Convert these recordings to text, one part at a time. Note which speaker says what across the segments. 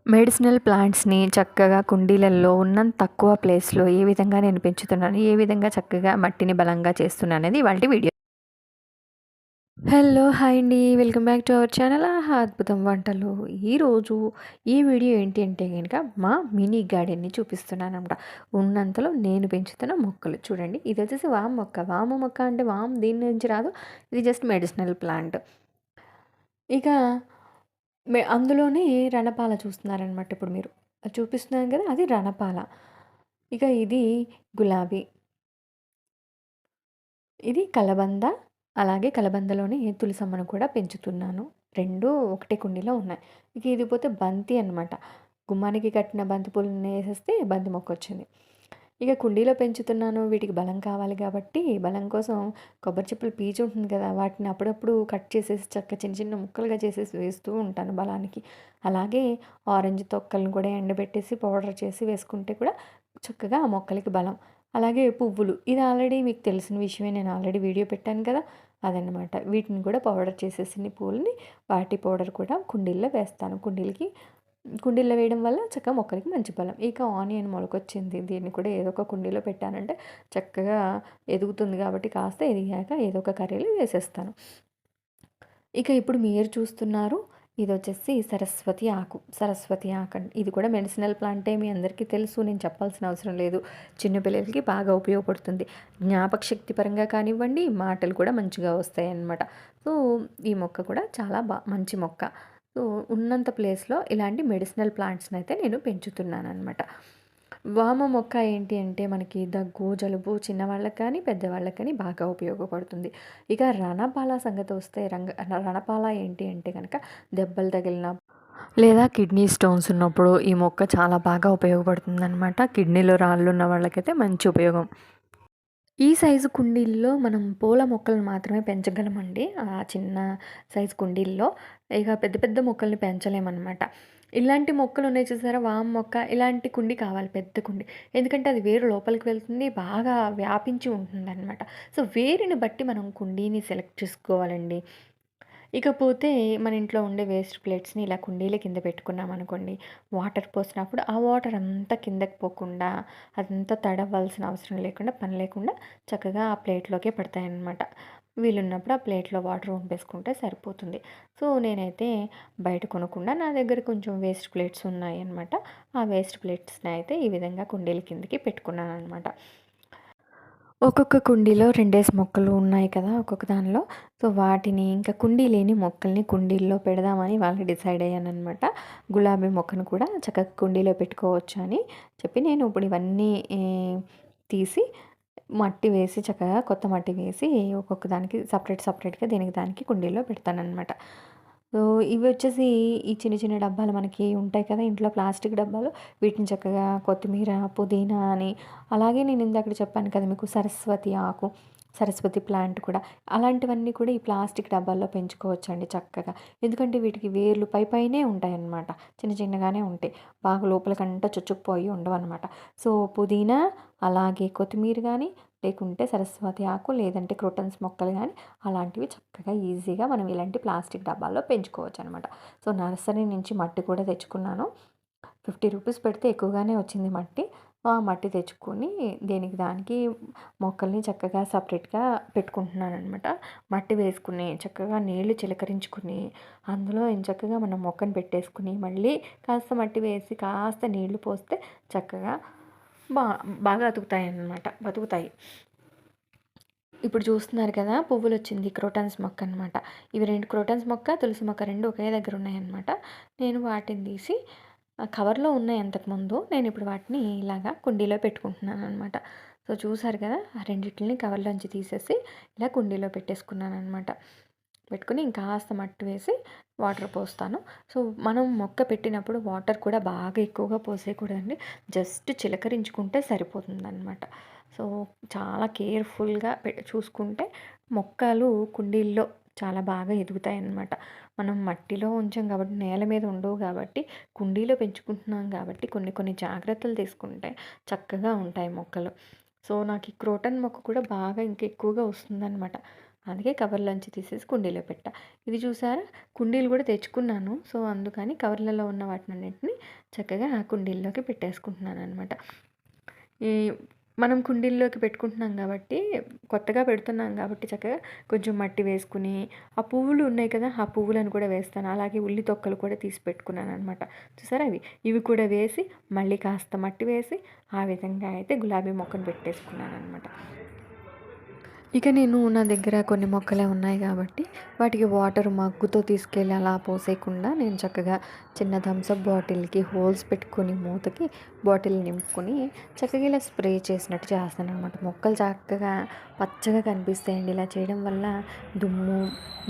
Speaker 1: Medicinal ప్లాంట్స్‌ని చక్కగా కుండీలల్లో ఉన్నంత తక్కువ ప్లేస్‌లో ఏ విధంగా నేను పెంచుతున్నాను, ఏ విధంగా చక్కగా మట్టిని బలంగా చేస్తున్నాననేది ఇవాల్టి వీడియో. హలో! హాయ్ అండి. Welcome back to our channel ఆహా అద్భుతం వంటలు. ఈరోజు ఈ వీడియో ఏంటి అంటే గనక మా మినీ గార్డెన్‌ని చూపిస్తున్నాననమాట. ఉన్నంతలో నేను పెంచుతున్న మొక్కలు చూడండి. ఇదొచ్చేసి వాము మొక్క. వాము మొక్క అంటే వాము దీని నుంచి రాదు. ఇది జస్ట్ మెడిసినల్ ప్లాంట్. ఇక అందులోనే రణపాల చూస్తున్నారనమాట ఇప్పుడు మీరు. అది చూపిస్తున్నాను కదా! అది రణపాల. ఇక ఇది గులాబీ. ఇది కలబంద. అలాగే కలబందలోనే తులసమ్మను కూడా పెంచుతున్నాను. 2 ఒకటే కుండీలో ఉన్నాయి. ఇక ఇది పోతే బంతి అనమాట. గుమ్మానికి కట్టిన బంతి పూలని ఏసేస్తే బంతి మొక్కొచ్చింది. ఇక కుండీలో పెంచుతున్నాను. వీటికి బలం కావాలి కాబట్టి, బలం కోసం కొబ్బరి చిప్పలు పీచు ఉంటుంది కదా! వాటిని అప్పుడప్పుడు కట్ చేసేసి చిన్న చిన్న ముక్కలుగా చేసేసి వేస్తూ ఉంటాను బలానికి. అలాగే ఆరెంజ్ తొక్కలను కూడా ఎండబెట్టేసి పౌడర్ చేసి వేసుకుంటే కూడా చక్కగా ఆ మొక్కలకి బలం. అలాగే పువ్వులు. ఇది ఆల్రెడీ మీకు తెలిసిన విషయమే. నేను ఆల్రెడీ వీడియో పెట్టాను కదా! అదనమాట. వీటిని కూడా పౌడర్ చేసేసిన పూలని వాటి పౌడర్ కూడా కుండీల్లో వేస్తాను. కుండీల్లో వేయడం వల్ల చక్కగా మొక్కలకి మంచి బలం. ఇక ఆనియన్ మొలకొచ్చింది. దీన్ని కూడా ఏదో ఒక కుండీలో పెట్టానంటే చక్కగా ఎదుగుతుంది కాబట్టి కాస్త ఎదిగాక ఏదో ఒక కర్రీలో వేసేస్తాను. ఇక ఇప్పుడు మీరు చూస్తున్నారు ఇదొచ్చేసి సరస్వతి ఆకు. సరస్వతి ఆకండి. ఇది కూడా మెడిసినల్ ప్లాంటే మీ అందరికీ తెలుసు. నేను చెప్పాల్సిన అవసరం లేదు. చిన్న పిల్లలకి బాగా ఉపయోగపడుతుంది. జ్ఞాపక శక్తి పరంగా కానివ్వండి, మాటలు కూడా మంచిగా వస్తాయన్నమాట. సో, ఈ మొక్క కూడా చాలా మంచి మొక్క. సో, ఉన్నంత ప్లేస్‌లో ఇలాంటి మెడిసినల్ ప్లాంట్స్‌నయితే నేను పెంచుతున్నాననమాట. వామ మొక్క ఏంటి అంటే మనకి దగ్గు, జలుబు చిన్నవాళ్ళకి కానీ, పెద్దవాళ్ళకి కానీ బాగా ఉపయోగపడుతుంది. ఇక రణపాల సంగతొస్తే రణపాల ఏంటి అంటే గనక దెబ్బలు తగిలిన లేదా కిడ్నీ స్టోన్స్ ఉన్నప్పుడు ఈ మొక్క చాలా బాగా ఉపయోగపడుతుందనమాట. కిడ్నీలో రాళ్ళున్న వాళ్ళకైతే మంచి ఉపయోగం. ఈ సైజు కుండీల్లో మనం పూల మొక్కలను మాత్రమే పెంచగలమండి. ఆ చిన్న సైజు కుండీల్లో. ఇక పెద్ద పెద్ద మొక్కల్ని పెంచలేమనమాట. ఇలాంటి మొక్కలున్నాయి చూసారా? వామ మొక్క ఇలాంటి కుండీ కావాలి పెద్ద కుండీ. ఎందుకంటే అది వేరు లోపలికి వెళ్తుంది. బాగా వ్యాపించి ఉంటుందనమాట. సో, వేరుని బట్టి మనం కుండీని సెలెక్ట్ చేసుకోవాలండి. ఇకపోతే మన ఇంట్లో ఉండే వేస్ట్ ప్లేట్స్‌ని ఇలా కుండీల కింద పెట్టుకున్నామనుకోండి, వాటర్ పోసినప్పుడు ఆ వాటర్ అంతా కిందకి పోకుండా, అదంతా తడవలసిన అవసరం లేకుండా, పని లేకుండా చక్కగా ఆ ప్లేట్‌లోకే పడతాయన్నమాట. వీలున్నప్పుడు ఆ ప్లేట్‌లో వాటర్ వంపేసుకుంటే సరిపోతుంది. సో, నేనైతే బయట కొనకుండా నా దగ్గర కొంచెం వేస్ట్ ప్లేట్స్ ఉన్నాయన్నమాట. ఆ వేస్ట్ ప్లేట్స్‌ని అయితే ఈ విధంగా కుండీల కిందకి పెట్టుకున్నాననమాట. ఒక్కొక్క కుండీలో 2 మొక్కలు ఉన్నాయి కదా! ఒక్కొక్క దానిలో. సో, వాటిని ఇంకా కుండీ లేని మొక్కల్ని కుండీల్లో పెడదామని ఇవాళ డిసైడ్ అయ్యాననమాట. గులాబీ మొక్కను కూడా చక్కగా కుండీలో పెట్టుకోవచ్చు అని చెప్పి నేను ఇప్పుడు ఇవన్నీ తీసి మట్టి వేసి చక్కగా కొత్త మట్టి వేసి ఒక్కొక్క దానికి సపరేట్‌గా దీనికి దానికి కుండీలో పెడతాననమాట. సో, ఇవొచ్చేసి ఈ చిన్న చిన్న డబ్బాలు మనకి ఉంటాయి కదా! ఇంట్లో ప్లాస్టిక్ డబ్బాలు. వీటిని చక్కగా కొత్తిమీర, పుదీనా అని అలాగే నేను ఇందాకడ చెప్పాను కదా మీకు సరస్వతి ఆకు, సరస్వతి ప్లాంట్ కూడా. అలాంటివన్నీ కూడా ఈ ప్లాస్టిక్ డబ్బాల్లో పెంచుకోవచ్చండి చక్కగా. ఎందుకంటే వీటికి వేర్లు పైనే ఉంటాయన్నమాట. చిన్న చిన్నగానే ఉంటాయి. బాగా లోపలికంతా చొచ్చుకుపోయి ఉండవన్నమాట. సో, పుదీనా అలాగే కొత్తిమీర గానీ, లేకుంటే సరస్వతి ఆకు లేదంటే క్రోటన్స్ మొక్కలు గానీ అలాంటివి చక్కగా ఈజీగా మనం ఇలాంటి ప్లాస్టిక్ డబ్బాల్లో పెంచుకోవచ్చనమాట. సో, నర్సరీ నుంచి మట్టి కూడా తెచ్చుకున్నాను. 50 రూపీస్ పెడితే ఎక్కువగానే వచ్చింది మట్టి. ఆ మట్టి తెచ్చుకొని దేనికి దానికి మొక్కల్ని చక్కగా సపరేట్‌గా పెట్టుకుంటున్నాననమాట. మట్టి వేసుకుని, చక్కగా నీళ్లు చిలకరించుకుని, అందులో ఎంచక్కగా మనం మొక్కను పెట్టేసుకుని, మళ్ళీ కాస్త మట్టి వేసి, కాస్త నీళ్లు పోస్తే చక్కగా బా బాగా బతుకుతాయి. ఇప్పుడు చూస్తున్నారు కదా! పువ్వులొచ్చింది. క్రోటాన్స్ మొక్క అనమాట. ఇవి 2 క్రోటాన్స్ మొక్క, తులసి మొక్క 2 ఒకే దగ్గర ఉన్నాయన్నమాట. నేను వాటిని తీసి కవర్‌లో ఉన్నాయి అంతకుముందు. నేనిప్పుడు వాటిని ఇలాగా కుండీలో పెట్టుకుంటున్నాననమాట. సో, చూసారు కదా! ఆ రెండిటిలిని కవర్‌లోంచి తీసేసి ఇలా కుండీలో పెట్టేసుకున్నాననమాట. పెట్టుకొని ఇంకాస్త మట్టి వేసి వాటర్ పోస్తాను. సో, మనం మొక్క పెట్టినప్పుడు వాటర్ కూడా బాగా ఎక్కువగా పోసేయకూడదండి. జస్ట్ చిలకరించుకుంటే సరిపోతుందనమాట. సో, చాలా కేర్‌ఫుల్‌గా చూసుకుంటే మొక్కలు కుండీల్లో చాలా బాగా ఎదుగుతాయన్నమాట. మనం మట్టిలో ఉంచాం కాబట్టి నేల మీద ఉండవు కాబట్టి కుండీలో పెంచుకుంటున్నాం కాబట్టి కొన్ని కొన్ని జాగ్రత్తలు తీసుకుంటే చక్కగా ఉంటాయి మొక్కలు. సో, నాకు ఈ క్రోటన్ మొక్క కూడా బాగా ఇంకా ఎక్కువగా వస్తుందనమాట. అందుకే కవర్లోంచి తీసేసి కుండీలో పెట్టా. ఇది చూసారా, కుండీలు కూడా తెచ్చుకున్నాను. సో, అందుకని కవర్లలో ఉన్న వాటినన్నిటిని చక్కగా ఆ కుండీల్లోకి పెట్టేసుకుంటున్నాననమాట. ఈ మనం కుండీల్లోకి పెట్టుకుంటున్నాం కాబట్టి, కొత్తగా పెడుతున్నాం కాబట్టి చక్కగా కొంచెం మట్టి వేసుకుని, ఆ పువ్వులు ఉన్నాయి కదా! ఆ పువ్వులను కూడా వేస్తాను. అలాగే ఉల్లి తొక్కలు కూడా తీసి పెట్టుకున్నాననమాట. చూసారా ఇవి? ఇవి కూడా వేసి, మళ్ళీ కాస్త మట్టి వేసి, ఆ విధంగా అయితే గులాబీ మొక్కను పెట్టేసుకున్నాననమాట. ఇక నేను నా దగ్గర కొన్ని మొక్కలే ఉన్నాయి కాబట్టి వాటికి వాటర్ మగ్గుతో తీసుకెళ్ళి అలా పోసేయకుండా నేను చక్కగా చిన్న థమ్సప్ బాటిల్కి హోల్స్ పెట్టుకొని మూతకి బాటిల్ నింపుకొని చక్కగా ఇలా స్ప్రే చేసినట్టు చేస్తానన్నమాట. మొక్కలు చక్కగా పచ్చగా కనిపిస్తాయండి. ఇలా చేయడం వల్ల దుమ్ము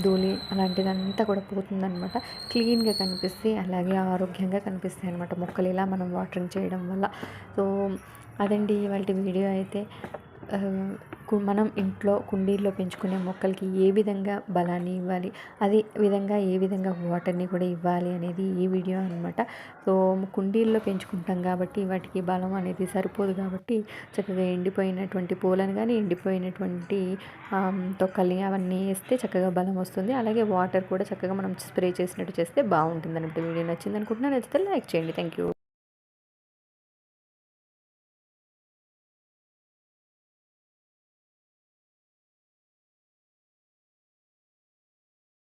Speaker 1: ధూళి అలాంటిదంతా కూడా పోతుందనమాట. క్లీన్గా కనిపిస్తాయి, అలాగే ఆరోగ్యంగా కనిపిస్తాయి అనమాట మొక్కలు ఇలా మనం వాటరింగ్ చేయడం వల్ల. సో అదండి ఇవాళ వీడియో అయితే. మనం ఇంట్లో కుండీల్లో పెంచుకునే మొక్కలకి ఏ విధంగా బలాన్ని ఇవ్వాలి, అదే విధంగా ఏ విధంగా వాటర్ని కూడా ఇవ్వాలి అనేది ఈ వీడియో అనమాట. సో కుండీల్లో పెంచుకుంటాం కాబట్టి వాటికి బలం అనేది సరిపోదు కాబట్టి చక్కగా ఎండిపోయినటువంటి పూలను కానీ ఎండిపోయినటువంటి తొక్కల్ని అవన్నీ వేస్తే చక్కగా బలం వస్తుంది. అలాగే వాటర్ కూడా చక్కగా మనం స్ప్రే చేసినట్టు చేస్తే బాగుంటుంది అన్నట్టు. వీడియో నచ్చింది అనుకుంటున్నాను. నచ్చితే లైక్ చేయండి. Thank you.